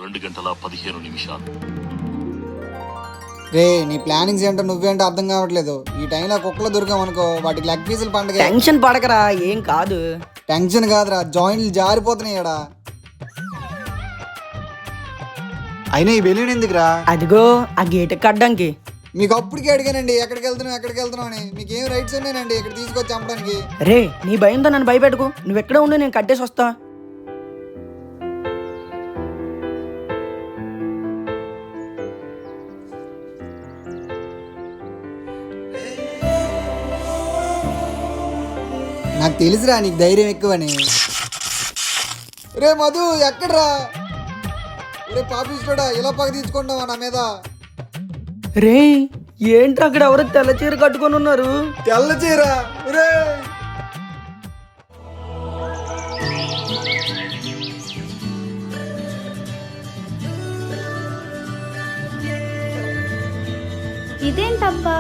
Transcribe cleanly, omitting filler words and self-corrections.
2 గంటల 15 నిమిషాలు. రే నీ ప్లానింగ్స్ ఏంటో నువ్వేంటో అర్థం కావట్లేదు. ఈ టైంలో కుక్కలు దొరికామనుకో వాటికి లెగ్ పీసులు పండగ. టెన్షన్ పడకరా, ఏం కాదు. టెన్షన్ కాదురా, జాయింట్లు జారిపోతున్నాయి ఈడ. అయినా ఈ బెలూన్ ఎందుకురా? అదిగో ఆ గేట్ కట్టడానికి. మీకు అప్పటికే అడిగానండి ఎక్కడికి వెళ్తున్నావు అని. మీకు ఏం రైట్స్ ఉన్నాయండి ఇక్కడ తీసుకొచ్చి అమ్మడానికి? రే నీ భయంతో నన్ను భయపెట్టుకో, నువ్వు ఎక్కడ ఉండు, నేను కట్టేసి వస్తా. నాకు తెలుసురా నీకు ధైర్యం ఎక్కువని. రే మధు ఎక్కడ్రా? రే పాపిస్టోడా ఇలా పగ తీసుకుంటావా నా మీద? రే ఏంట్రా అక్కడ ఎవరో తెల్ల చీర కట్టుకొని ఉన్నారు? తెల్ల చీర? రే ఇదేంటబ్బా